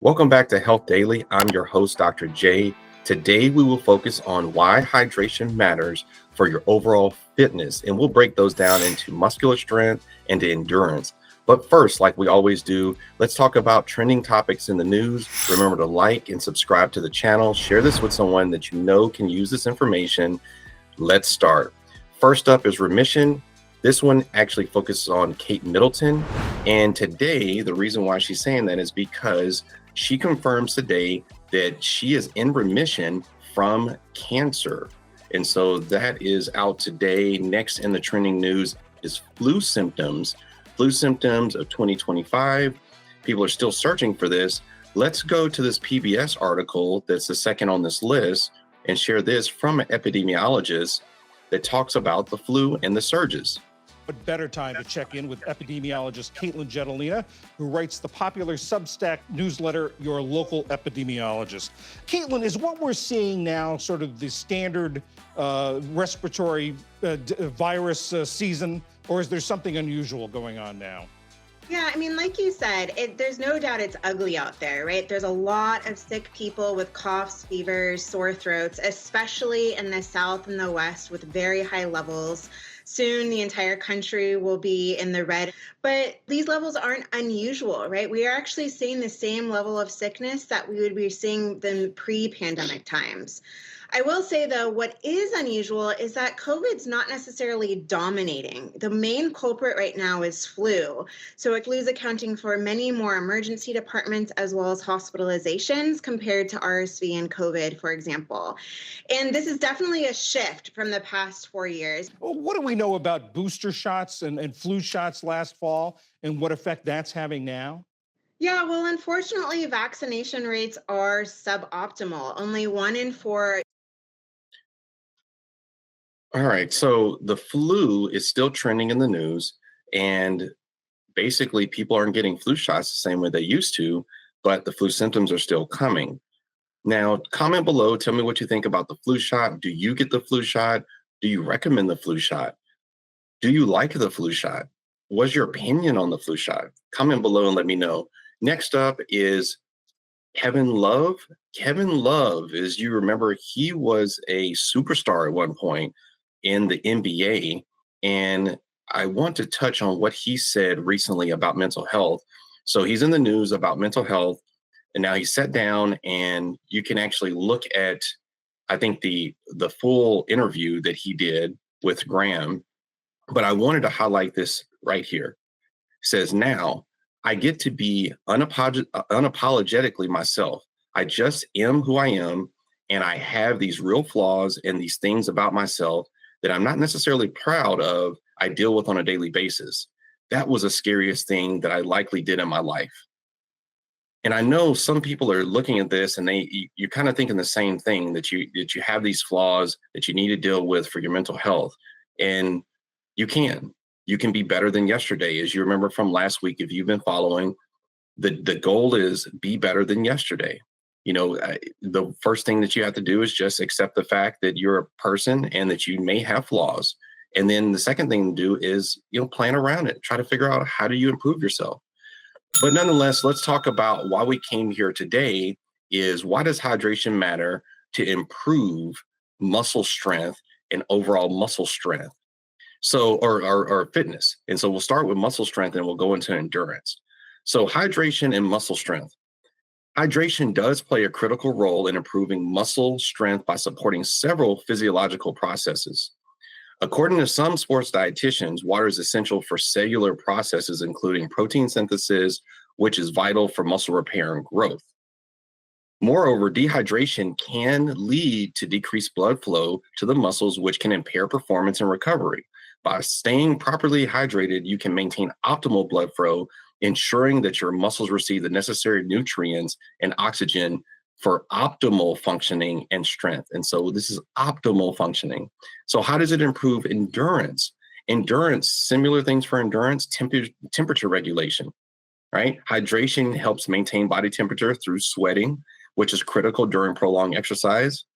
Welcome back to Health Daily. I'm your host, Dr. J. Today, we will focus on why hydration matters for your overall fitness, and we'll break those down into muscular strength and endurance. But first, like we always do, let's talk about trending topics in the news. Remember to like and subscribe to the channel. Share this with someone that you know can use this information. Let's start. First up is remission. This one actually focuses on Kate Middleton. And today, the reason why she's saying that is because she confirms today that she is in remission from cancer. And so that is out today. Next in the trending news is flu symptoms. Flu symptoms of 2025. People are still searching for this. Let's go to this PBS article that's the second on this list and share this from an epidemiologist that talks about the flu and the surges. What better time to check in with epidemiologist Caitlin Jetelina, who writes the popular Substack newsletter, Your Local Epidemiologist. Caitlin, is what we're seeing now sort of the standard respiratory virus season, or is there something unusual going on now? Yeah, I mean, like you said, there's no doubt it's ugly out there, right? There's a lot of sick people with coughs, fevers, sore throats, especially in the South and the West with very high levels. Soon the entire country will be in the red, but these levels aren't unusual, right? We are actually seeing the same level of sickness that we would be seeing in pre-pandemic times. I will say, though, what is unusual is that COVID's not necessarily dominating. The main culprit right now is flu. So flu is accounting for many more emergency departments as well as hospitalizations compared to RSV and COVID, for example. And this is definitely a shift from the past 4 years. Well, what do we know about booster shots and flu shots last fall and what effect that's having now? Yeah, well, unfortunately, vaccination rates are suboptimal. Only 1 in 4. All right, so the flu is still trending in the news, and basically people aren't getting flu shots the same way they used to, but the flu symptoms are still coming. Now, comment below, tell me what you think about the flu shot. Do you get the flu shot? Do you recommend the flu shot? Do you like the flu shot? What's your opinion on the flu shot? Comment below and let me know. Next up is Kevin Love. Kevin Love, as you remember, he was a superstar at one point in the NBA. And I want to touch on what he said recently about mental health. So he's in the news about mental health. And now he sat down and you can actually look at, I think, the full interview that he did with Graham. But I wanted to highlight this right here. It says, now I get to be unapologetically myself. I just am who I am. And I have these real flaws and these things about myself that I'm not necessarily proud of, I deal with on a daily basis. That was the scariest thing that I likely did in my life. And I know some people are looking at this and you're kind of thinking the same thing, that you have these flaws that you need to deal with for your mental health. And you can be better than yesterday. As you remember from last week, if you've been following, the goal is be better than yesterday. You know, the first thing that you have to do is just accept the fact that you're a person and that you may have flaws. And then the second thing to do is, plan around it. Try to figure out, how do you improve yourself? But nonetheless, let's talk about why we came here today. Is why does hydration matter to improve muscle strength and overall muscle strength? So, or fitness. And so we'll start with muscle strength and we'll go into endurance. So hydration and muscle strength. Hydration does play a critical role in improving muscle strength by supporting several physiological processes. According to some sports dietitians, water is essential for cellular processes, including protein synthesis, which is vital for muscle repair and growth. Moreover, dehydration can lead to decreased blood flow to the muscles, which can impair performance and recovery. By staying properly hydrated, you can maintain optimal blood flow, ensuring that your muscles receive the necessary nutrients and oxygen for optimal functioning and strength. And so this is optimal functioning. So how does it improve endurance? Endurance, similar things for endurance, temperature regulation, right? Hydration helps maintain body temperature through sweating, which is critical during prolonged exercise.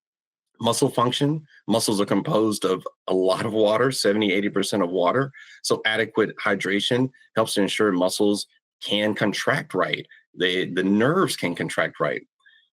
Muscle function. Muscles are composed of a lot of water, 70–80% of water. So adequate hydration helps to ensure muscles can contract right. The nerves can contract right.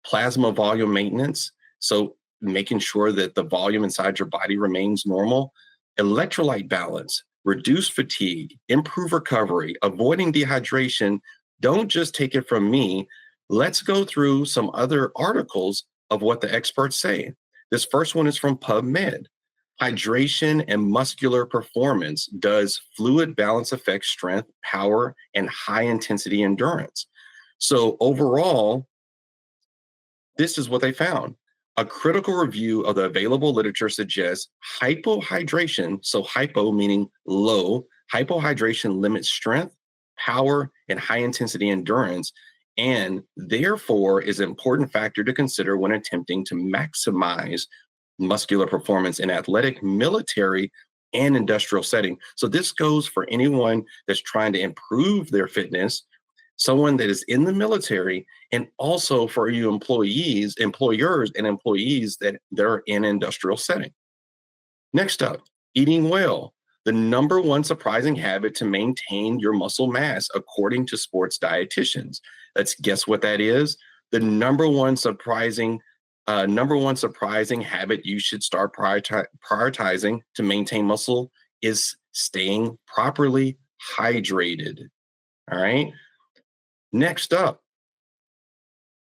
Plasma volume maintenance, so making sure that the volume inside your body remains normal. Electrolyte balance, reduce fatigue, improve recovery, avoiding dehydration. Don't just take it from me. Let's go through some other articles of what the experts say. This first one is from PubMed. Hydration and muscular performance. Does fluid balance affect strength, power, and high intensity endurance? So overall, this is what they found. A critical review of the available literature suggests hypohydration, so hypo meaning low, hypohydration limits strength, power, and high intensity endurance, and therefore is an important factor to consider when attempting to maximize muscular performance in athletic, military, and industrial setting. So this goes for anyone that's trying to improve their fitness, someone that is in the military, and also for you employers and employees that they're in industrial setting. Next up, eating well. The number one surprising habit to maintain your muscle mass, according to sports dietitians. Let's guess what that is. The number one surprising habit you should start prioritizing to maintain muscle is staying properly hydrated. All right. Next up,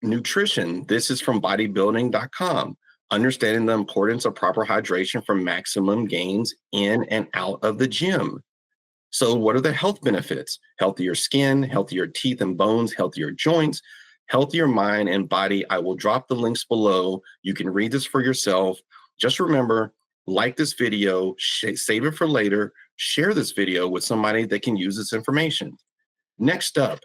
nutrition. This is from bodybuilding.com. Understanding the importance of proper hydration for maximum gains in and out of the gym. So what are the health benefits? Healthier skin, healthier teeth and bones, healthier joints, healthier mind and body. I will drop the links below. You can read this for yourself. Just remember, like this video, save it for later, share this video with somebody that can use this information. Next up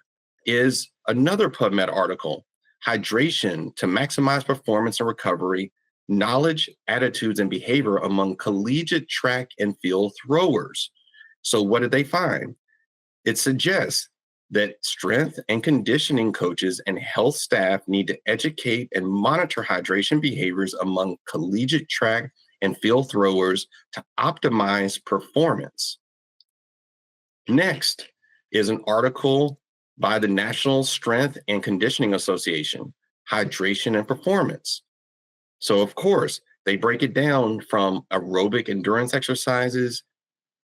is another PubMed article, hydration to maximize performance and recovery, knowledge, attitudes, and behavior among collegiate track and field throwers. So what did they find? It suggests that strength and conditioning coaches and health staff need to educate and monitor hydration behaviors among collegiate track and field throwers to optimize performance. Next is an article by the National Strength and Conditioning Association, Hydration and Performance. So of course, they break it down from aerobic endurance exercises,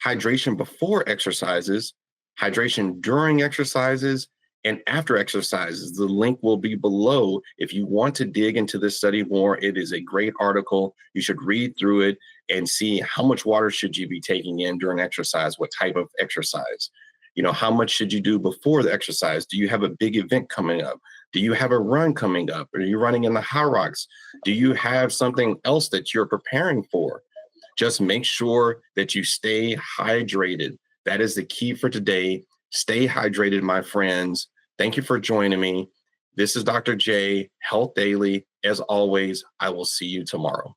hydration before exercises, hydration during exercises, and after exercises. The link will be below if you want to dig into this study more. It is a great article. You should read through it and see how much water should you be taking in during exercise, what type of exercise. You know, how much should you do before the exercise? Do you have a big event coming up? Do you have a run coming up? Are you running in the high rocks? Do you have something else that you're preparing for? Just make sure that you stay hydrated. That is the key for today. Stay hydrated, my friends. Thank you for joining me. This is Dr. J, Health Daily. As always, I will see you tomorrow.